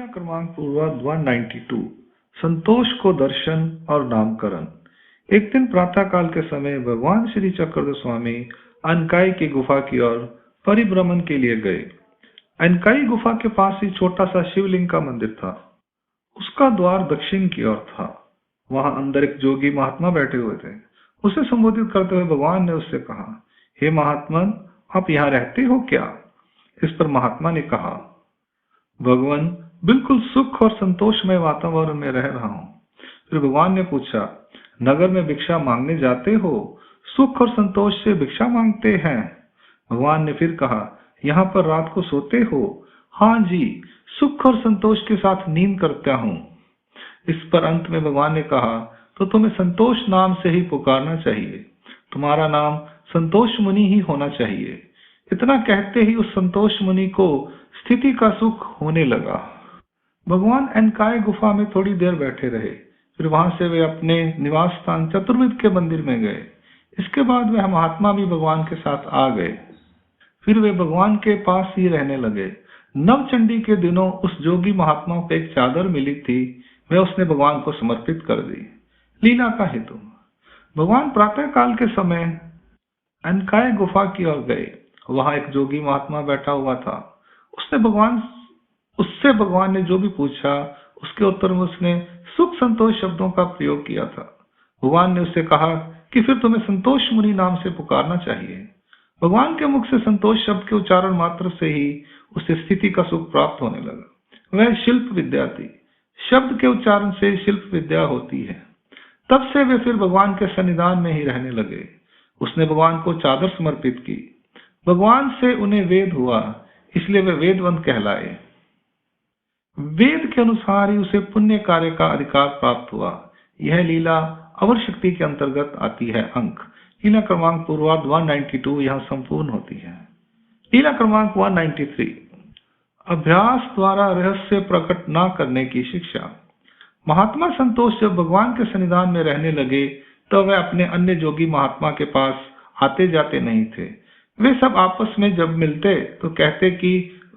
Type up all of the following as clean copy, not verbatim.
क्रमांक पूर्वाध 192 संतोष को दर्शन और नामकरण। एक दिन प्रातःकाल के समय भगवान श्री चक्रधर स्वामी अनकाई की गुफा की ओर परिभ्रमण के लिए गए। अनकाई गुफा के पास ही छोटा सा शिवलिंग का मंदिर था। उसका द्वार दक्षिण की ओर था। वहां अंदर एक जोगी महात्मा बैठे हुए थे। उसे संबोधित करते हुए भगवान ने उससे कहा, हे महात्मन, आप यहाँ रहते हो क्या? इस पर महात्मा ने कहा, भगवान, बिल्कुल सुख और संतोषमय वातावरण में रह रहा हूँ। फिर भगवान ने पूछा, नगर में भिक्षा मांगने जाते हो? सुख और संतोष से भिक्षा मांगते हैं? भगवान ने फिर कहा, यहाँ पर रात को सोते हो? हाँ जी, सुख और संतोष के साथ नींद करता हूँ। इस पर अंत में भगवान ने कहा, तो तुम्हें संतोष नाम से ही पुकारना चाहिए। तुम्हारा नाम संतोष मुनि ही होना चाहिए। इतना कहते ही उस संतोष मुनि को स्थिति का सुख होने लगा। भगवान अनकाई गुफा में थोड़ी देर बैठे रहे। फिर वहां से वे अपने निवास स्थान चतुर्विद के मंदिर में गए। इसके बाद वह महात्मा भी भगवान के साथ आ गए। फिर वे भगवान के पास ही रहने लगे। नवचंडी के दिनों उस जोगी महात्मा को एक चादर मिली थी, वह उसने भगवान को समर्पित कर दी। लीला का हेतु। भगवान प्रातः काल के समय अनकाई गुफा की ओर गए। वहां एक जोगी महात्मा बैठा हुआ था। उससे भगवान ने जो भी पूछा, उसके उत्तर में उसने सुख संतोष शब्दों का प्रयोग किया था। भगवान ने उससे कहा कि फिर तुम्हें संतोष मुनि नाम से पुकारना चाहिए। भगवान के मुख से संतोष शब्द के उच्चारण मात्र से ही उसे स्थिति का सुख प्राप्त होने लगा। वह शिल्प विद्या थी। शब्द के उच्चारण से शिल्प विद्या होती है। तब से वे फिर भगवान के सन्निधान में ही रहने लगे। उसने भगवान को चादर समर्पित की। भगवान से उन्हें वेद हुआ, इसलिए वे वेदवंत कहलाए। वेद के अनुसार ही उसे पुण्य कार्य का अधिकार प्राप्त हुआ। यह लीला अवर शक्ति के अंतर्गत आती है। अंक लीला क्रमांक पूर्वाध 192 यहाँ संपूर्ण होती है। लीला क्रमांक 193 अभ्यास द्वारा रहस्य प्रकट न करने की शिक्षा। महात्मा संतोष जब भगवान के सन्निधान में रहने लगे तो वह अपने अन्य जोगी महात्मा के पास आते जाते नहीं थे। वे सब आपस में जब मिलते तो कहते कि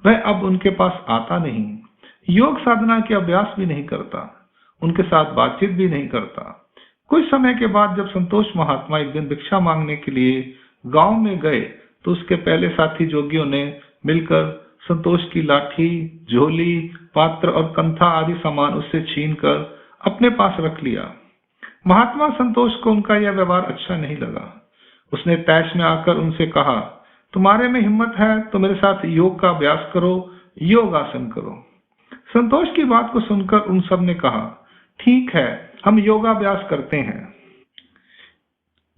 वह अब उनके पास आता नहीं, योग साधना के अभ्यास भी नहीं करता, उनके साथ बातचीत भी नहीं करता। कुछ समय के बाद जब संतोष महात्मा एक दिन भिक्षा मांगने के लिए गांव में गए तो उसके पहले साथी जोगियों ने मिलकर संतोष की लाठी, झोली, पात्र और कंथा आदि सामान उससे छीनकर अपने पास रख लिया। महात्मा संतोष को उनका यह व्यवहार अच्छा नहीं लगा। उसने तैश में आकर उनसे कहा, तुम्हारे में हिम्मत है तो मेरे साथ योग का अभ्यास करो, योग आसन करो। संतोष की बात को सुनकर उन सब ने कहा, ठीक है, हम योगाभ्यास करते हैं।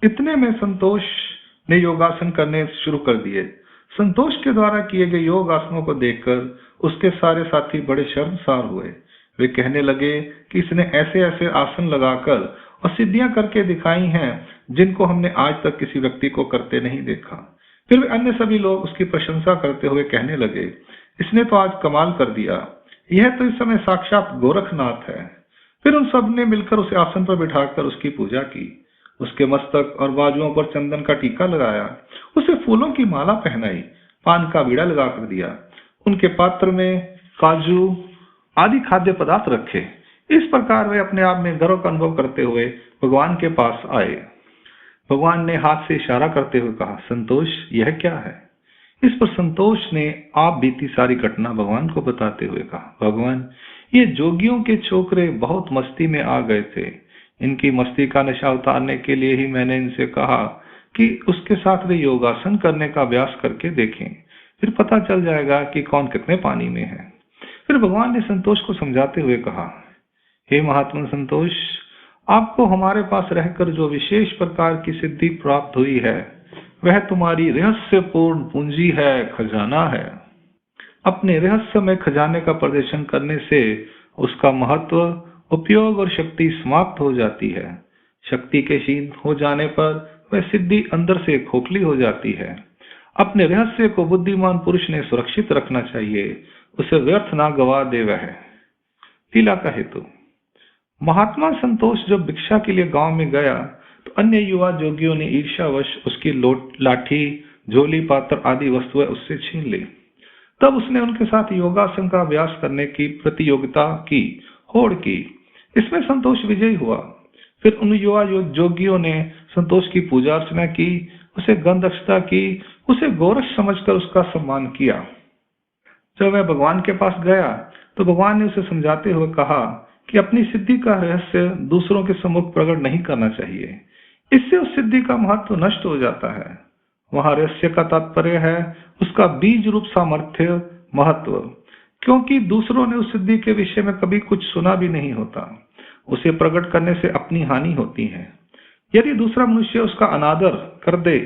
इतने में संतोष ने योगासन करने शुरू कर दिए। संतोष के द्वारा किए गए योग आसनों को देखकर उसके सारे साथी बड़े शर्मसार हुए। वे कहने लगे कि इसने ऐसे ऐसे आसन लगाकर और सिद्धियां करके दिखाई हैं जिनको हमने आज तक किसी व्यक्ति को करते नहीं देखा। फिर वे अन्य सभी लोग उसकी प्रशंसा करते हुए कहने लगे, इसने तो आज कमाल कर दिया, यह तो इस समय साक्षात गोरखनाथ है। फिर उन सब ने मिलकर उसे आसन पर बिठाकर उसकी पूजा की। उसके मस्तक और बाजुओं पर चंदन का टीका लगाया, उसे फूलों की माला पहनाई, पान का बीड़ा लगाकर दिया, उनके पात्र में काजू आदि खाद्य पदार्थ रखे। इस प्रकार वे अपने आप में गर्व का अनुभव करते हुए भगवान के पास आए। भगवान ने हाथ से इशारा करते हुए कहा, संतोष, यह क्या है? इस पर संतोष ने आप बीती सारी घटना भगवान को बताते हुए कहा, भगवान, ये जोगियों के छोकरे बहुत मस्ती में आ गए थे। इनकी मस्ती का नशा उतारने के लिए ही मैंने इनसे कहा कि उसके साथ वे योगासन करने का अभ्यास करके देखें, फिर पता चल जाएगा कि कौन कितने पानी में है। फिर भगवान ने संतोष को समझाते हुए कहा, हे महात्मा संतोष, आपको हमारे पास रहकर जो विशेष प्रकार की सिद्धि प्राप्त हुई है वह तुम्हारी रहस्यपूर्ण पूंजी है, खजाना है। अपने रहस्यमय खजाने का प्रदर्शन करने से उसका महत्व, उपयोग और शक्ति समाप्त हो जाती है। शक्ति के क्षीण हो जाने पर वह सिद्धि अंदर से खोखली हो जाती है। अपने रहस्य को बुद्धिमान पुरुष ने सुरक्षित रखना चाहिए, उसे व्यर्थ ना गवा दे वह। लीला का हेतु। महात्मा संतोष जब भिक्षा के लिए गांव में गया तो अन्य युवा जोगियों ने ईर्ष्यावश उसकी लाठी, झोली, पात्र आदि वस्तुएं उससे छीन ली। तब उसने उनके साथ योगासन का अभ्यास करने की प्रतियोगिता की, होड़ की। इसमें संतोष विजयी हुआ। फिर उन युवा जोगियों ने संतोष की पूजा अर्चना की, उसे गंध अक्षता की, उसे गोरख समझकर उसका सम्मान किया। जब वह भगवान के पास गया तो भगवान ने उसे समझाते हुए कहा कि अपनी सिद्धि का रहस्य दूसरों के सम्मुख प्रकट नहीं करना चाहिए, इससे उस सिद्धि का महत्व नष्ट हो जाता है। वहां रहस्य का तात्पर्य है उसका बीज रूप सामर्थ्य, महत्व, क्योंकि दूसरों ने उस सिद्धि के विषय में कभी कुछ सुना भी नहीं होता। उसे प्रकट करने से अपनी हानि होती है। यदि दूसरा मनुष्य उसका अनादर कर दे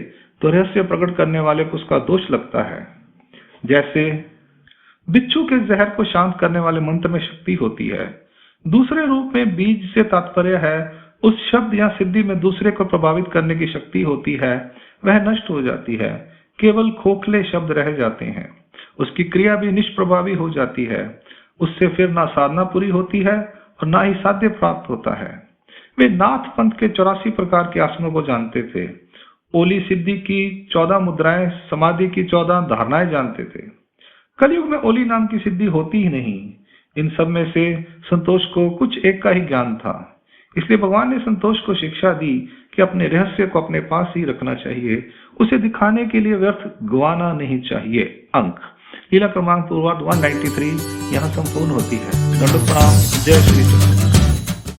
तो रहस्य प्रकट करने वाले को उसका दोष लगता है। जैसे बिच्छू के जहर को शांत करने वाले मंत्र में शक्ति होती है, दूसरे रूप में बीज से तात्पर्य है उस शब्द या सिद्धि में दूसरे को प्रभावित करने की शक्ति होती है, वह नष्ट हो जाती है, केवल खोखले शब्द रह जाते हैं, उसकी क्रिया भी निष्प्रभावी हो जाती है। उससे फिर ना साधना पूरी होती है और ना ही साध्य प्राप्त होता है। वे नाथ पंथ के 84 प्रकार के आसनों को जानते थे, ओली सिद्धि की 14 मुद्राएं, समाधि की 14 धारणाएं जानते थे। कलयुग में ओली नाम की सिद्धि होती ही नहीं। इन सब में से संतोष को कुछ एक का ही ज्ञान था, इसलिए भगवान ने संतोष को शिक्षा दी कि अपने रहस्य को अपने पास ही रखना चाहिए, उसे दिखाने के लिए व्यर्थ गवाना नहीं चाहिए। अंक लीला क्रमांक पूर्वार्ध 193 यहाँ संपूर्ण होती है। दंडोत प्रणाम। जय श्री कृष्ण।